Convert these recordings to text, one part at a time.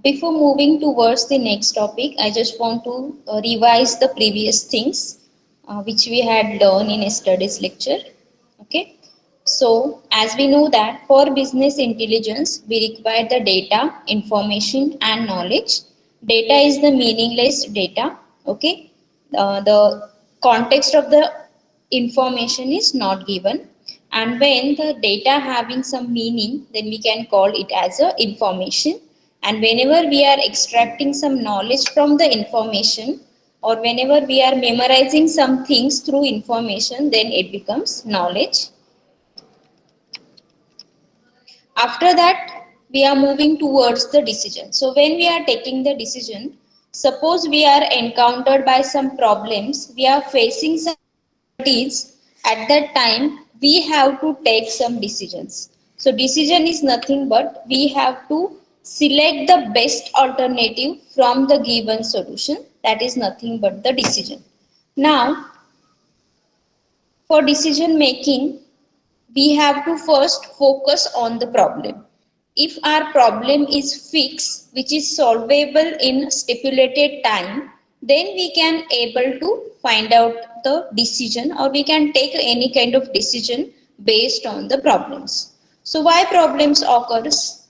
Before moving towards the next topic, I just want to revise the previous things which we had learned in yesterday's lecture. Okay. So, as we know that for business intelligence, we require the data, information, and knowledge. Data is the meaningless data. Okay. The context of the information is not given, and when the data having some meaning, then we can call it as a information. And whenever we are extracting some knowledge from the information, or whenever we are memorizing some things through information, then it becomes knowledge. After that, we are moving towards the decision. So when we are taking the decision, suppose we are encountered by some problems, we are facing some difficulties. At that time, we have to take some decisions. So decision is nothing but we have to select the best alternative from the given solution. That is nothing but the decision. Now, for decision making, we have to first focus on the problem. If our problem is fixed, which is solvable in stipulated time, then we can able to find out the decision, or we can take any kind of decision based on the problems. So why problems occurs?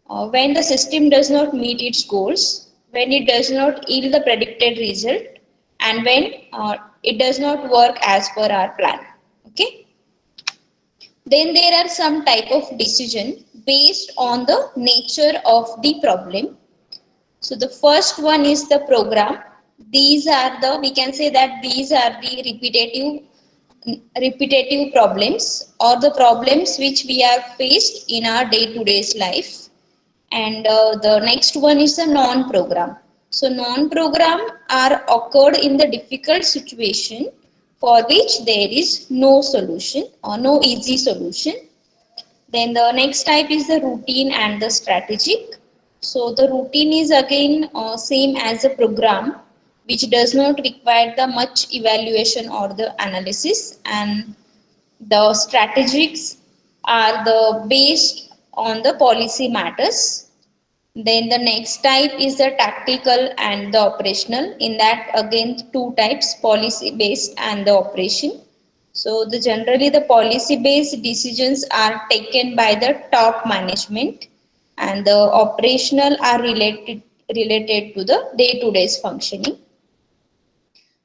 When the system does not meet its goals, when it does not yield the predicted result, and when it does not work as per our plan. Okay. Then there are some type of decision based on the nature of the problem. So the first one is the program. These are the, we can say that these are the repetitive problems, or the problems which we are faced in our day-to-day life. And the next one is the non-program. So non-program are occurred in the difficult situation for which there is no solution or no easy solution. Then the next type is the routine and the strategic. So the routine is again same as a program, which does not require the much evaluation or the analysis, and the strategics are the based on the policy matters. Then the next type is the tactical and the operational. In that again two types, policy based and the operation. So the generally the policy based decisions are taken by the top management, and the operational are related to the day to day functioning.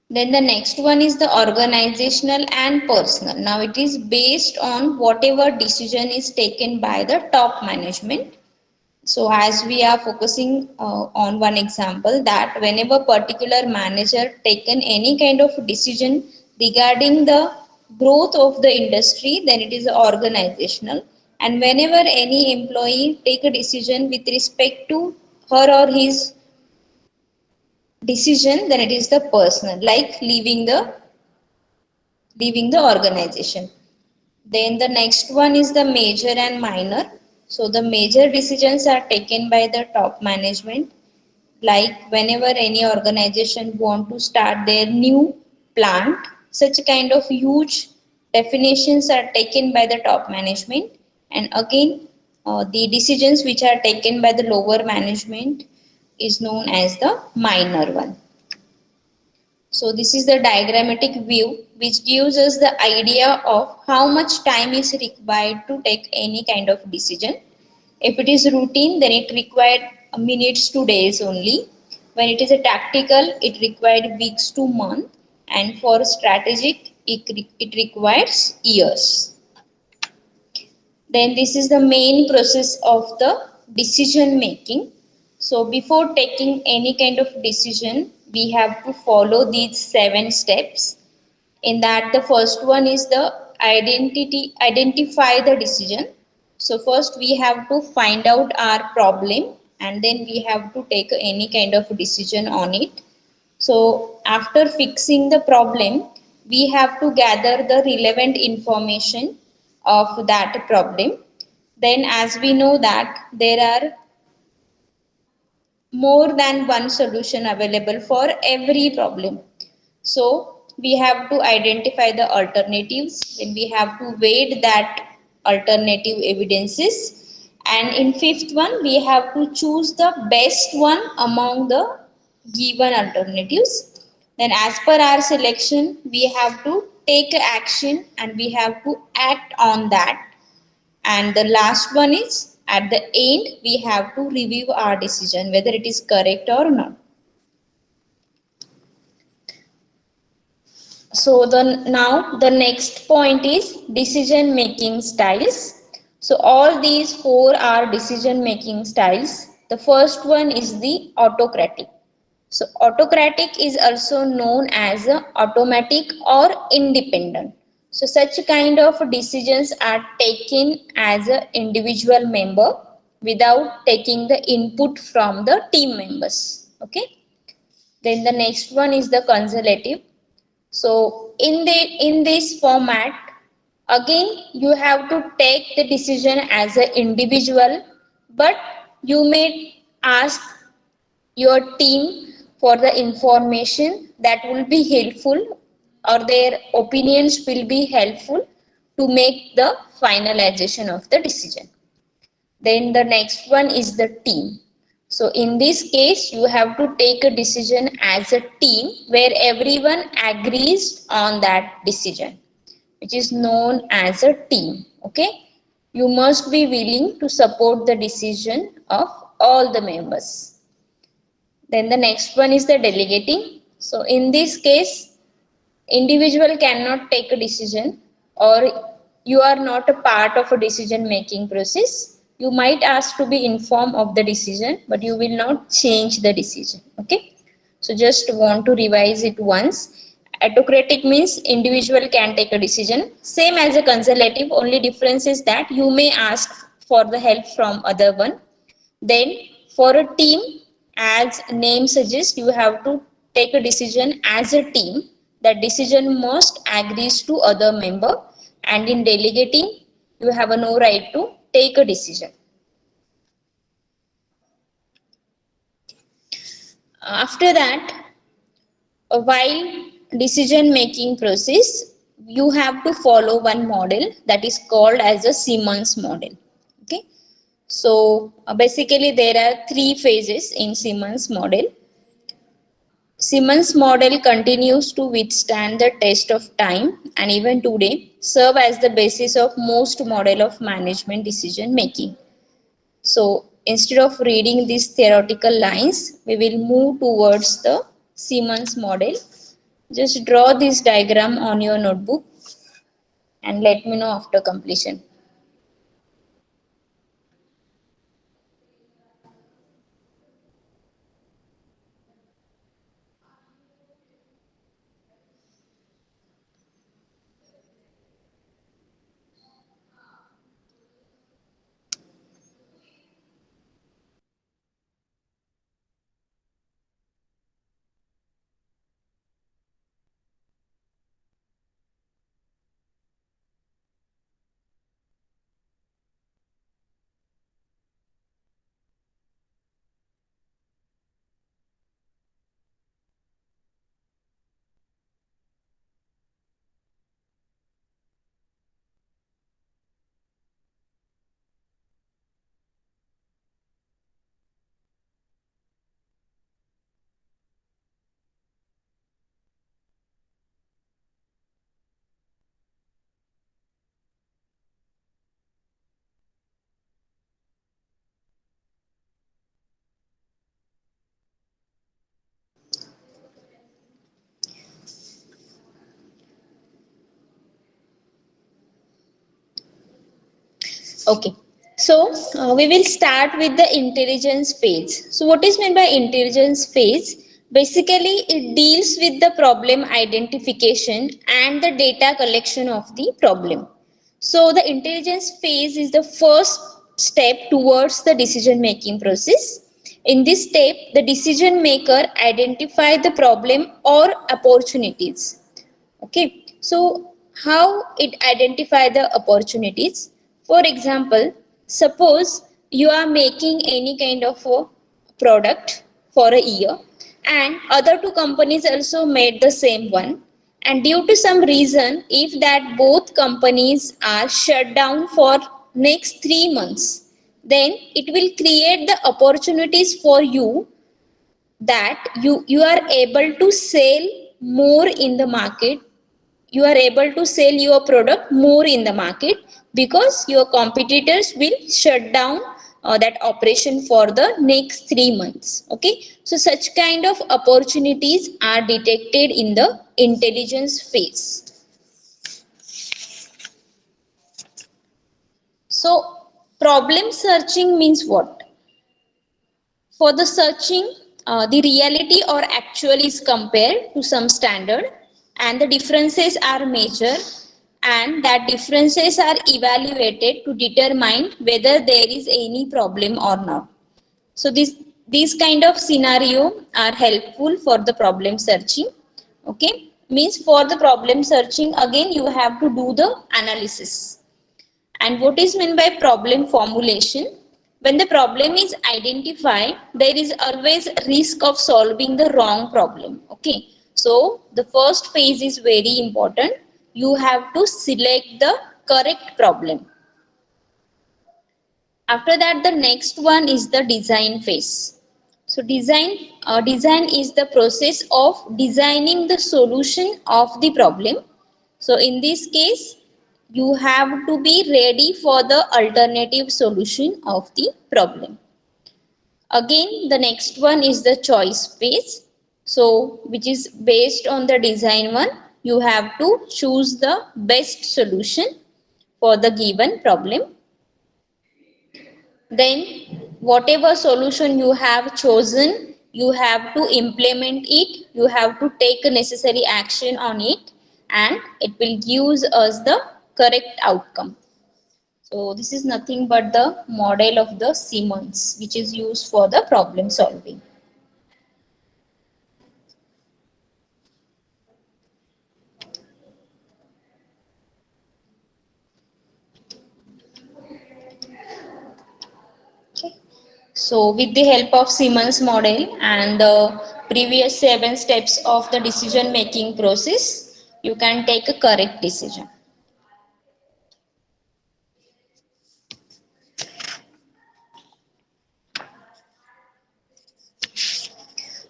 Then the next one is the organizational and personal. Now it is based on whatever decision is taken by the top management. So as we are focusing on one example, that whenever particular manager taken any kind of decision regarding the growth of the industry, then it is organizational. And whenever any employee take a decision with respect to her or his decision, then it is the personal, like leaving the organization. Then the next one is the major and minor. So the major decisions are taken by the top management, like whenever any organization want to start their new plant, such kind of huge definitions are taken by the top management. And again, the decisions which are taken by the lower management is known as the minor one. So this is the diagrammatic view which gives us the idea of how much time is required to take any kind of decision. If it is routine, then it required minutes to days only. When it is a tactical, it required weeks to month. And for strategic, it requires years. Then this is the main process of the decision making. So before taking any kind of decision, we have to follow these 7 steps. In that, the first one is the identify the decision. So first we have to find out our problem, and then we have to take any kind of decision on it. So after fixing the problem, we have to gather the relevant information of that problem. Then as we know that there are more than one solution available for every problem. So we have to identify the alternatives, then we have to weigh that alternative evidences, And in fifth one, we have to choose the best one among the given alternatives. Then as per our selection, we have to take action and we have to act on that. And the last one is at the end, we have to review our decision whether it is correct or not. So now the next point is decision making styles. So all these four are decision making styles. The first one is the autocratic. So autocratic is also known as a automatic or independent. So such kind of decisions are taken as an individual member without taking the input from the team members. Okay. Then the next one is the consultative. So in this format, again you have to take the decision as an individual, but you may ask your team for the information that will be helpful, or their opinions will be helpful to make the finalization of the decision. Then the next one is the team. So in this case, you have to take a decision as a team where everyone agrees on that decision, which is known as a team. Okay. You must be willing to support the decision of all the members. Then the next one is the delegating. So in this case, individual cannot take a decision, or you are not a part of a decision making process. You might ask to be informed of the decision, but you will not change the decision. Okay. So just want to revise it once. Autocratic means individual can take a decision. Same as a consultative, only difference is that you may ask for the help from other one. Then for a team, as name suggests, you have to take a decision as a team. That decision must agrees to other member, and in delegating, you have a no right to take a decision. After that, while decision making process, you have to follow one model that is called as a Simmons model. Okay. So basically there are three phases in Simmons model. Simmons model continues to withstand the test of time and even today serve as the basis of most model of management decision making. So instead of reading these theoretical lines, we will move towards the Simmons model. Just draw this diagram on your notebook and let me know after completion. Okay, so we will start with the intelligence phase. So what is meant by intelligence phase? Basically, it deals with the problem identification and the data collection of the problem. So the intelligence phase is the first step towards the decision making process. In this step, the decision maker identify the problem or opportunities. Okay, so how it identify the opportunities? For example, suppose you are making any kind of a product for a year, and other two companies also made the same one, and due to some reason, if that both companies are shut down for next 3 months, then it will create the opportunities for you that you are able to sell more in the market. You are able to sell your product more in the market because your competitors will shut down that operation for the next 3 months. Okay, so such kind of opportunities are detected in the intelligence phase. So problem searching means what? For the searching, the reality or actual is compared to some standard, and the differences are measured, and that differences are evaluated to determine whether there is any problem or not. So these kind of scenario are helpful for the problem searching. Okay, means for the problem searching, again you have to do the analysis. And what is meant by problem formulation? When the problem is identified, there is always risk of solving the wrong problem. Okay, so the first phase is very important. You have to select the correct problem. After that, the next one is the design phase. So design is the process of designing the solution of the problem. So in this case, you have to be ready for the alternative solution of the problem. Again, the next one is the choice phase. So which is based on the design one, you have to choose the best solution for the given problem. Then whatever solution you have chosen, you have to implement it, you have to take necessary action on it, and it will give us the correct outcome. So this is nothing but the model of the Siemens, which is used for the problem solving. Okay. So with the help of Siemens model and the previous 7 steps of the decision making process, you can take a correct decision.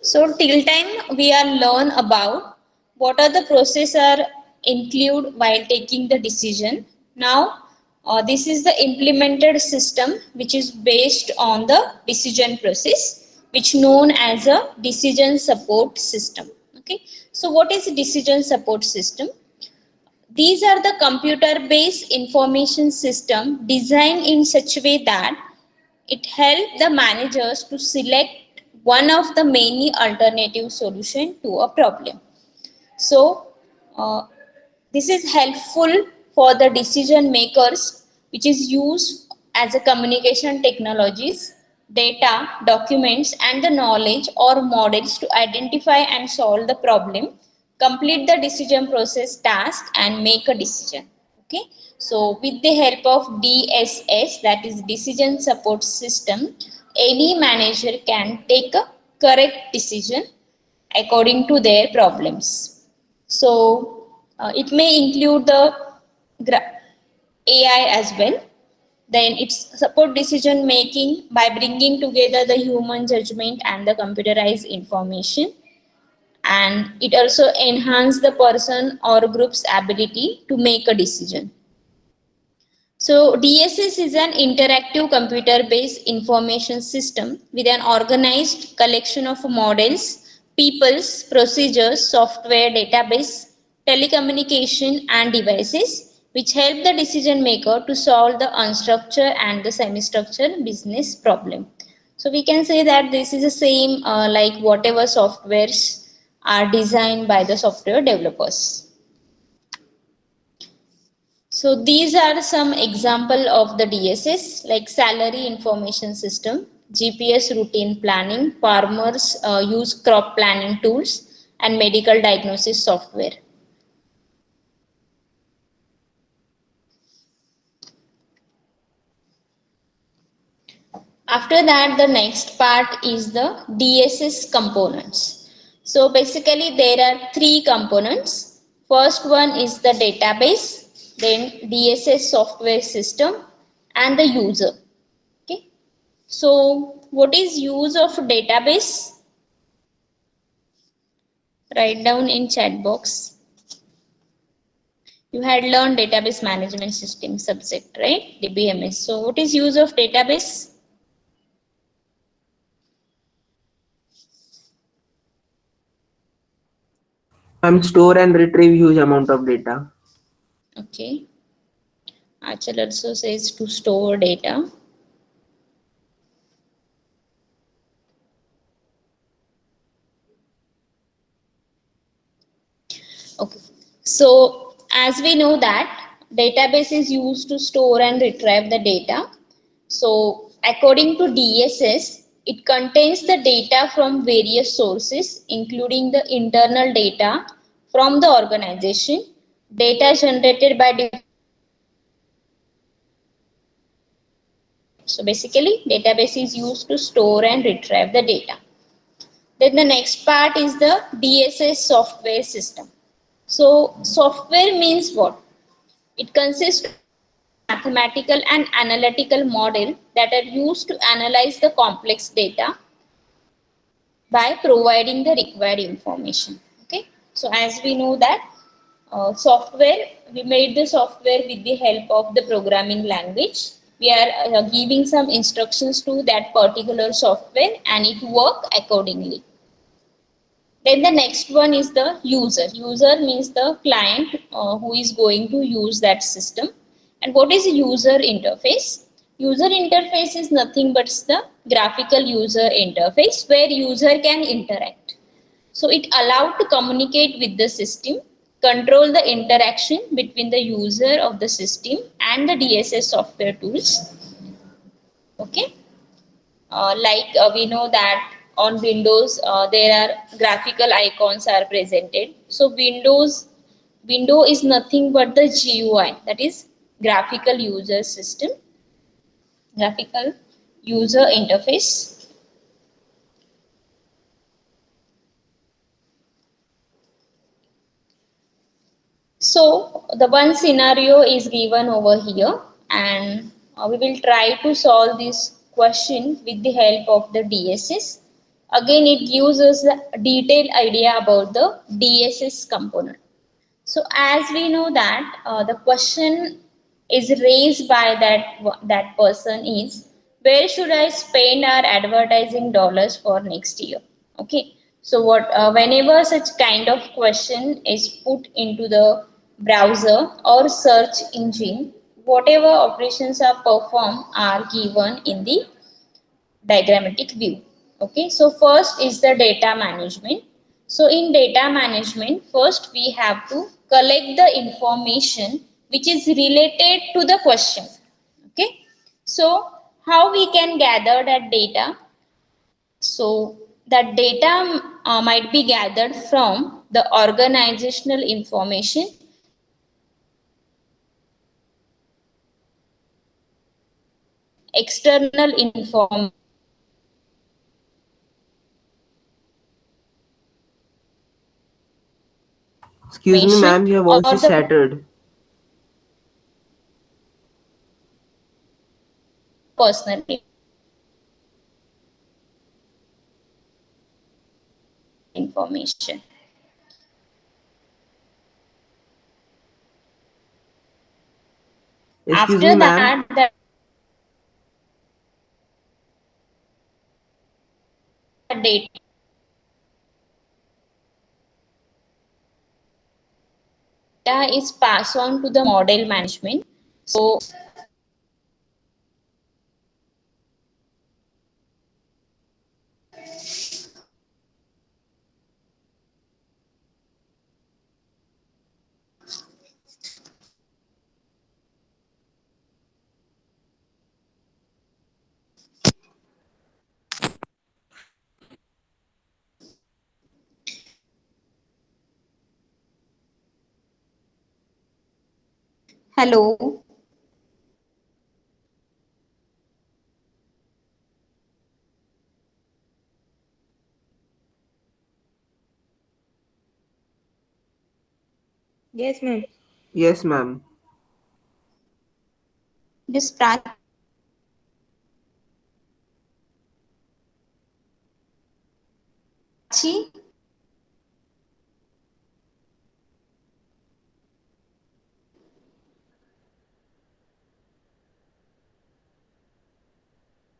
So till time we are learn about what are the process are include while taking the decision. Now this is the implemented system which is based on the decision process, which known as a decision support system. Okay, so what is a decision support system? These are the computer based information system designed in such a way that it helps the managers to select one of the many alternative solution to a problem. So this is helpful for the decision makers, which is used as a communication technologies, data, documents, and the knowledge or models to identify and solve the problem, complete the decision process task, and make a decision. Okay, so with the help of DSS, that is decision support system, any manager can take a correct decision according to their problems. So it may include the AI as well. Then it's support decision making by bringing together the human judgment and the computerized information, and it also enhance the person or group's ability to make a decision. So DSS is an interactive computer-based information system with an organized collection of models, peoples, procedures, software, database, telecommunication, and devices which help the decision maker to solve the unstructured and the semi-structured business problem. So we can say that this is the same like whatever softwares are designed by the software developers. So these are some example of the DSS like salary information system, GPS routine planning, farmers use crop planning tools, and medical diagnosis software. After that, the next part is the DSS components. So basically there are 3 components. First one is the database, then DSS software system, and the user. Okay, So what is use of database? Write down in chat box. You had learned database management system subject, right? DBMS. So what is use of database? Ma'am, store and retrieve huge amount of data. Okay. Achal also says to store data. Okay. So as we know that database is used to store and retrieve the data. So according to DSS, it contains the data from various sources, including the internal data from the organization, data generated by different so basically database is used to store and retrieve the data. Then the next part is the DSS software system. So software means what? It consists of mathematical and analytical model that are used to analyze the complex data by providing the required information. Okay, so as we know that software, we made the software with the help of the programming language. We are giving some instructions to that particular software and it work accordingly. Then the next one is the user. User means the client who is going to use that system. And what is user interface? User interface is nothing but the graphical user interface where user can interact. So it allowed to communicate with the system, control the interaction between the user of the system and the DSS software tools. Okay. We know that on Windows there are graphical icons are presented. So window is nothing but the GUI, that is graphical user system, graphical user interface. So the one scenario is given over here and we will try to solve this question with the help of the DSS. Again, it gives us a detailed idea about the DSS component. So as we know that the question is raised by that person is where should I spend our advertising dollars for next year? Okay. So what whenever such kind of question is put into the browser or search engine, whatever operations are performed are given in the diagrammatic view. Okay, so first is the data management. So in data management, first we have to collect the information which is related to the question. Okay, so how we can gather that data? So that data might be gathered from the organizational information, external information, Excuse me, ma'am, your or voice is the shattered. personal information. Excuse me, After ma'am. that, the data is passed on to the model management. So hello. Yes, ma'am. Yes, ma'am. This Prachi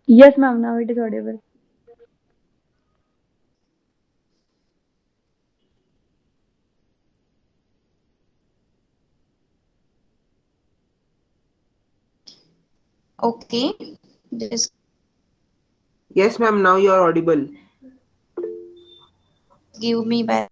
Yes, ma'am. Now it is audible. Okay, just Yes, ma'am. Now you are audible. give me back.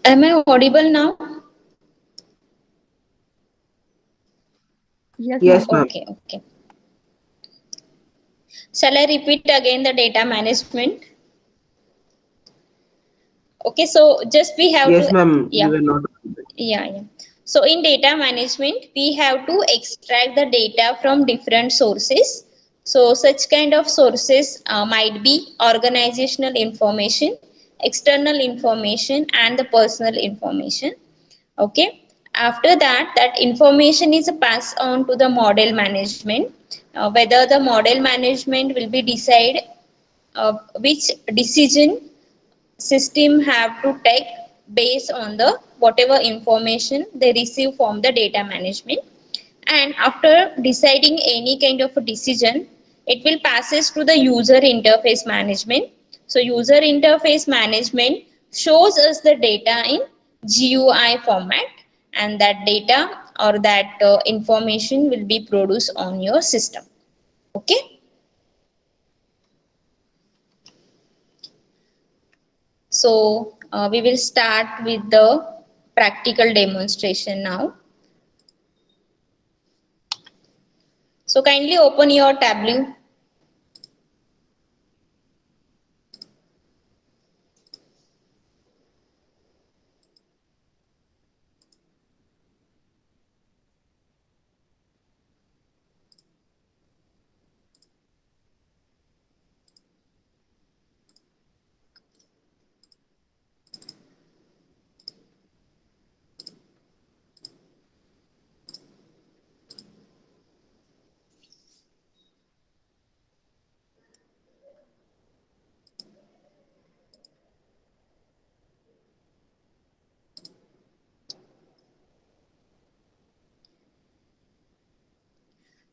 Am I audible now? Yes, Yes, ma'am. ma'am. Okay, okay. Shall I repeat again the data management? Okay, so just we have Yes, to, ma'am. You yeah, were not. yeah. So in data management, we have to extract the data from different sources. So such kind of sources might be organizational information, external information, and the personal information. Okay. After that, that information is passed on to the model management. Whether the model management will be decide which decision system have to take based on the whatever information they receive from the data management, and after deciding any kind of a decision, it will passes to the user interface management. So user interface management shows us the data in GUI format, and that data or that information will be produced on your system. Okay. So we will start with the practical demonstration now. So kindly open your Tableau.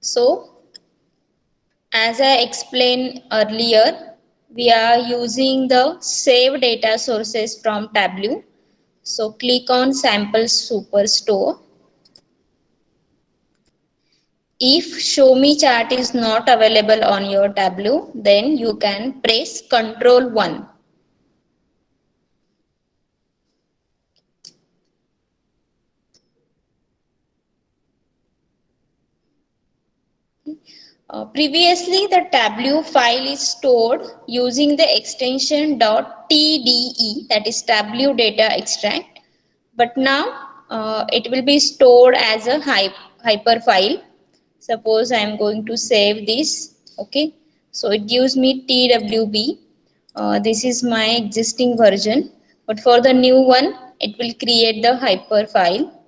So as I explained earlier, we are using the save data sources from Tableau. So click on sample superstore. If show me chart is not available on your Tableau, then you can press Ctrl 1. Previously, the Tableau file is stored using the extension .tde, that is Tableau data extract. But now it will be stored as a hyper file. Suppose I am going to save this. Okay, so it gives me TWB. This is my existing version, but for the new one, it will create the hyper file.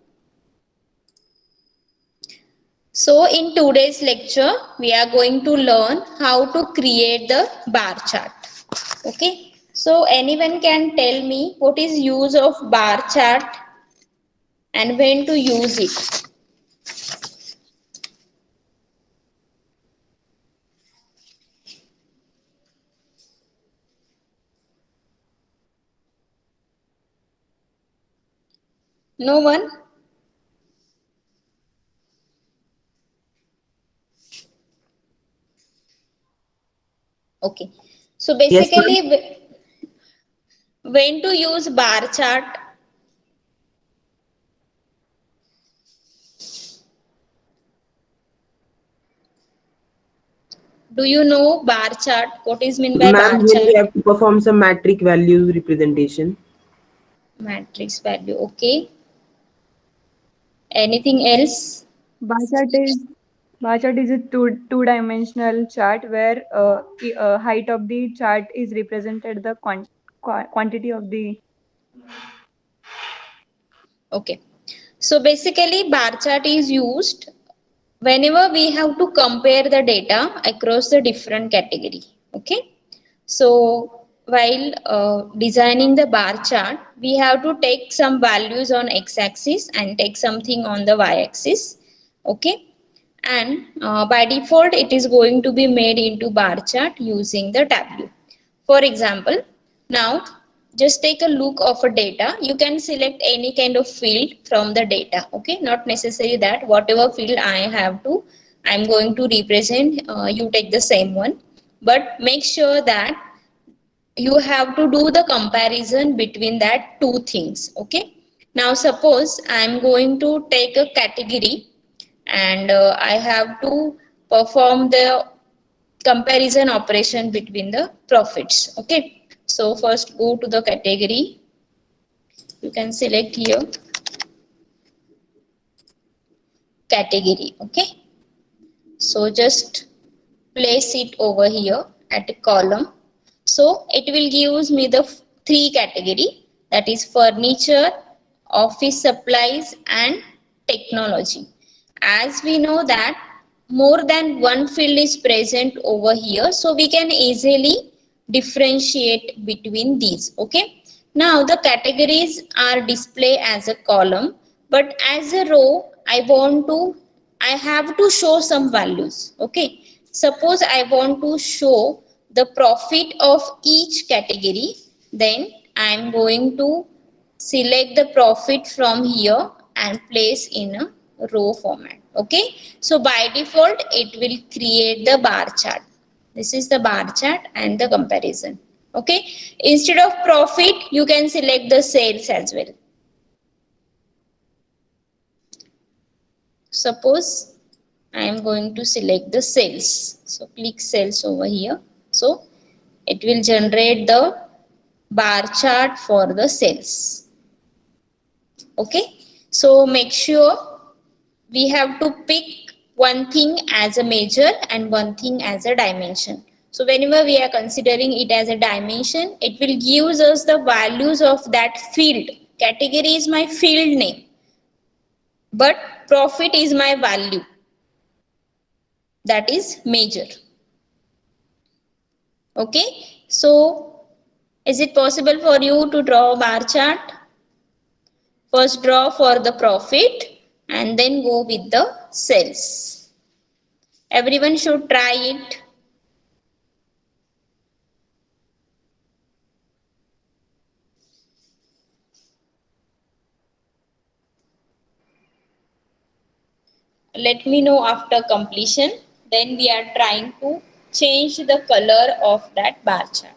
So in today's lecture, we are going to learn how to create the bar chart. Okay. So anyone can tell me what is use of bar chart and when to use it? No one? Okay. So Yes, ma'am. basically, when to use bar chart? Do you know bar chart? What is mean by Ma'am, bar when we chart? have to perform some matrix value representation. Matrix value. Okay. Anything else? Bar chart is bar chart is a two-dimensional chart where height of the chart is represented the quantity of the. Okay. So basically, bar chart is used whenever we have to compare the data across the different category. Okay. So while designing the bar chart, we have to take some values on x-axis and take something on the y-axis. Okay. And by default, it is going to be made into bar chart using the tableau. For example, now just take a look of a data. You can select any kind of field from the data. Okay, not necessary that whatever field I'm going to represent, you take the same one. But make sure that you have to do the comparison between that two things. Okay. Now suppose I'm going to take a category and I have to perform the comparison operation between the profits. Okay, so first go to the category. You can select here category. Okay, so just place it over here at a column. So it will gives me the three category, that is furniture, office supplies and technology. As we know that more than one field is present over here, so we can easily differentiate between these. Okay, now the categories are displayed as a column, but as a row I have to show some values. Okay, suppose I want to show the profit of each category, then I am going to select the profit from here and place in a row format. Okay, so by default it will create the bar chart. This is the bar chart and the comparison. Okay, instead of profit you can select the sales as well. Suppose I am going to select the sales, so click sales over here. So it will generate the bar chart for the sales. Okay, so make sure we have to pick one thing as a measure and one thing as a dimension. So whenever we are considering it as a dimension, it will gives us the values of that field. Category is my field name, but profit is my value, that is measure. Okay, so is it possible for you to draw a bar chart? First draw for the profit and then go with the sales. Everyone should try it. Let me know after completion. Then we are trying to change the color of that bar chart.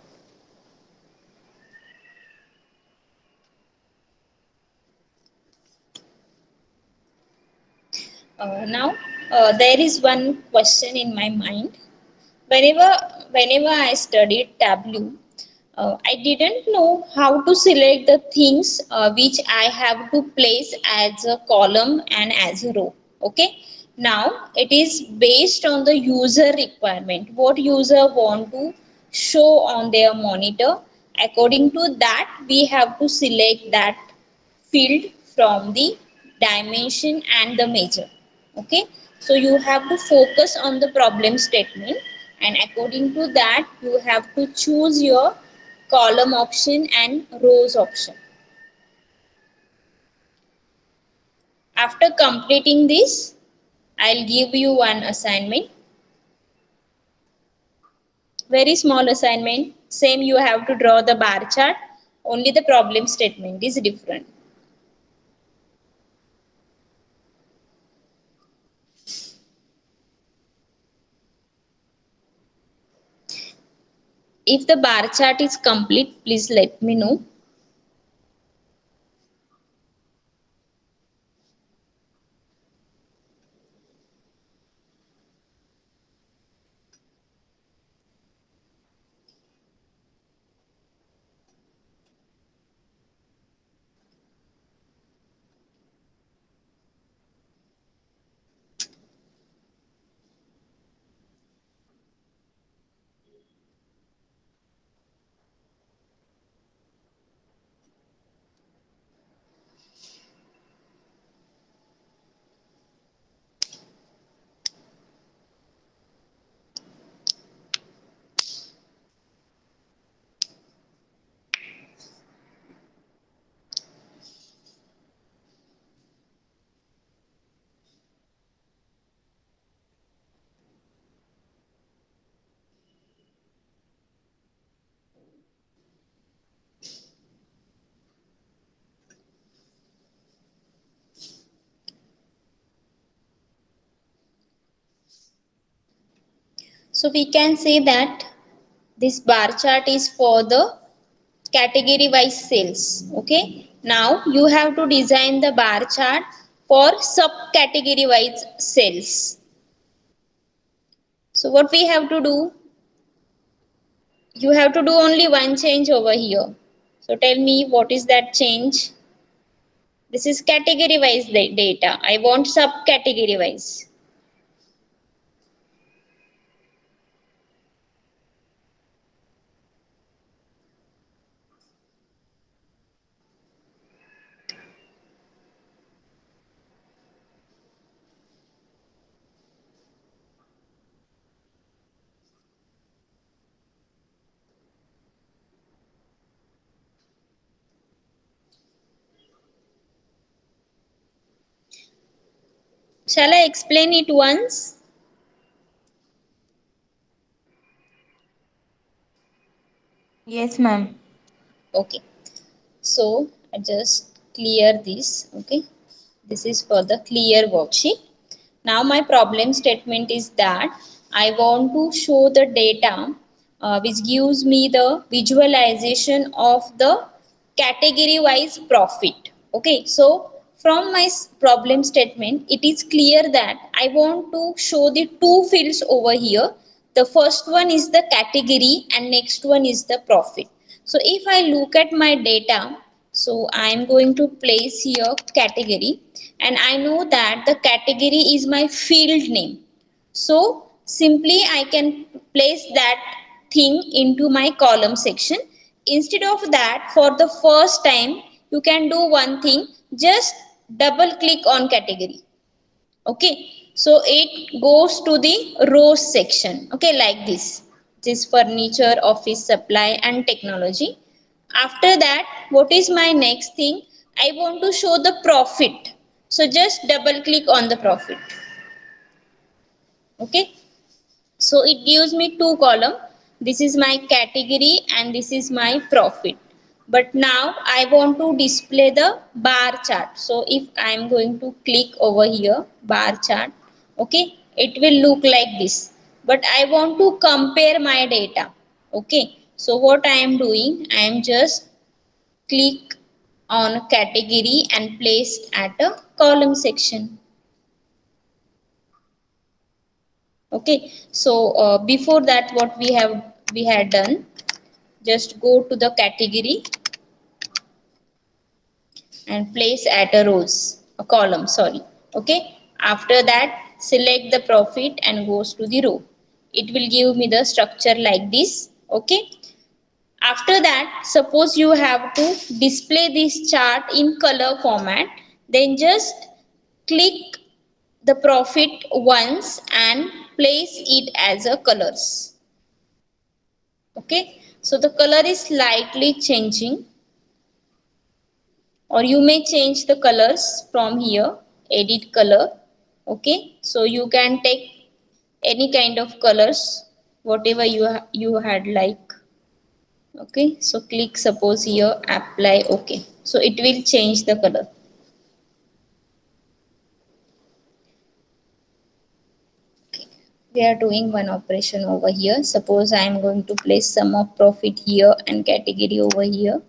Now there is one question in my mind. Whenever whenever I studied Tableau, I didn't know how to select the things which I have to place as a column and as a row. Okay, now it is based on the user requirement, what user want to show on their monitor. According to that we have to select that field from the dimension and the measure. Okay, so you have to focus on the problem statement, and according to that you have to choose your column option and rows option. After completing this, I'll give you one assignment, very small assignment. Same, you have to draw the bar chart, only the problem statement is different. If the bar chart is complete, please let me know. So we can say that this bar chart is for the category wise cells. Okay. Now you have to design the bar chart for subcategory wise cells. So what we have to do? You have to do only one change over here. So tell me what is that change? This is category wise data. I want subcategory wise. Shall I explain it once? Yes, ma'am. Okay. So I just clear this. Okay. This is for the clear worksheet. Now my problem statement is that I want to show the data which gives me the visualization of the category wise profit. Okay, so from my problem statement, it is clear that I want to show the two fields over here. The first one is the category and next one is the profit. So if I look at my data, so I am going to place here category, and I know that the category is my field name. So simply I can place that thing into my column section. Instead of that, for the first time, you can do one thing, just double click on category. Okay, so it goes to the rows section. Okay, like this. This furniture, office supply and technology. After that, what is my next thing? I want to show the profit. So just double click on the profit. Okay, so it gives me two column. This is my category and this is my profit. But now I want to display the bar chart. So if I am going to click over here, bar chart, okay, it will look like this. But I want to compare my data. Okay, so what I am doing, I am just click on category and place at a column section. Okay, so before that, what we had done, just go to the category and place at a rows, a column, sorry. Okay, after that select the profit and goes to the row. It will give me the structure like this. Okay, after that, suppose you have to display this chart in color format, then just click the profit once and place it as a colors. Okay, so the color is slightly changing, or you may change the colors from here, edit color. Okay, so you can take any kind of colors, whatever you had like. Okay, so click suppose here, apply. Okay, so it will change the color. Okay. We are doing one operation over here. Suppose I am going to place sum of profit here and category over here.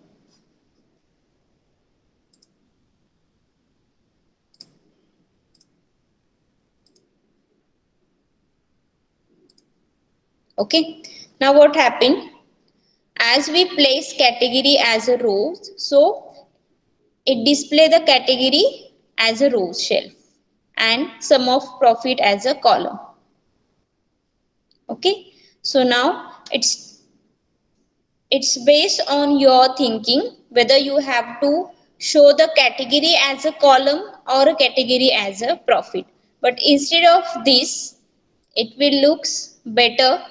Okay, now what happened? As we place category as a row, so it display the category as a row shelf and sum of profit as a column. Okay, so now it's based on your thinking whether you have to show the category as a column or a category as a profit. But instead of this, it will looks better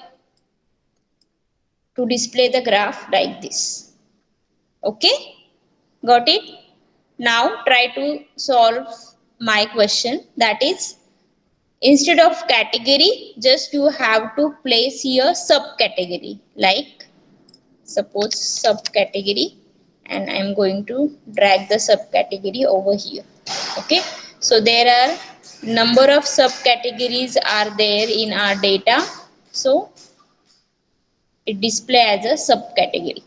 to display the graph like this. Okay, got it? Now try to solve my question, that is, instead of category, just you have to place here subcategory, like suppose subcategory, and I am going to drag the subcategory over here. Okay, so there are number of subcategories are there in our data. So it display as a subcategory.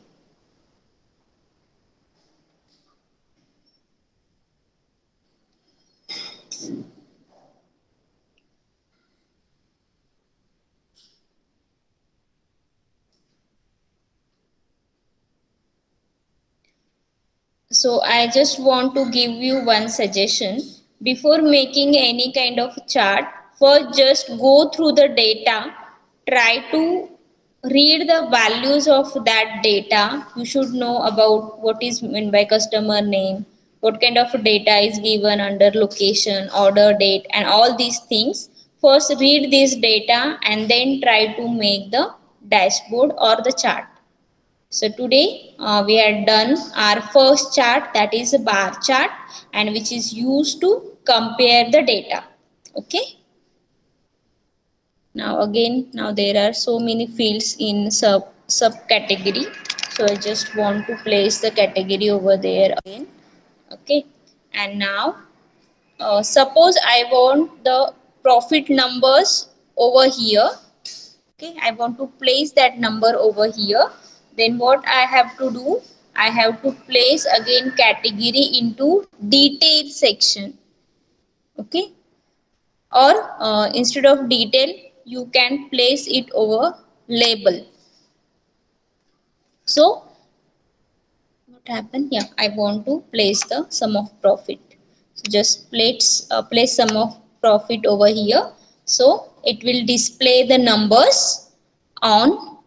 So I just want to give you one suggestion. Before making any kind of chart, first just go through the data, try to read the values of that data. You should know about what is meant by customer name, what kind of data is given under location, order date, and all these things. First read this data and then try to make the dashboard or the chart. So today we had done our first chart, that is a bar chart, and which is used to compare the data. Okay. Now there are so many fields in subcategory. So I just want to place the category over there again. Okay. And now suppose I want the profit numbers over here. Okay, I want to place that number over here. Then what I have to do, I have to place again category into detail section. Okay, or instead of detail you can place it over label. So what happened? Yeah, I want to place the sum of profit. So just place sum of profit over here. So it will display the numbers on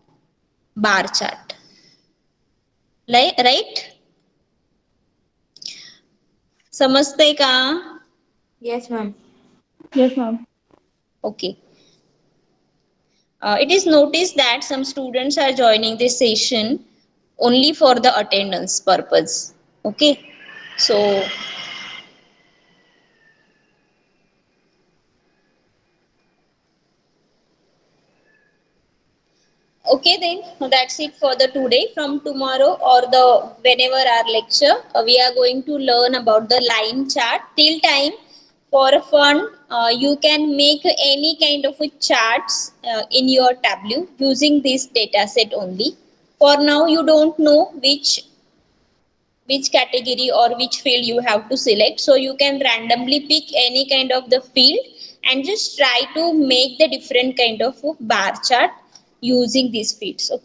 bar chart. Right? समजतंय का? Yes, ma'am. Yes, ma'am. Okay. It is noticed that some students are joining this session only for the attendance purpose. Okay. So okay then, that's it for the today. From tomorrow or the whenever our lecture, we are going to learn about the line chart. Till time, for fun, you can make any kind of a charts in your Tableau using this data set only. For now, you don't know which category or which field you have to select. So you can randomly pick any kind of the field and just try to make the different kind of bar chart using these fields. Okay.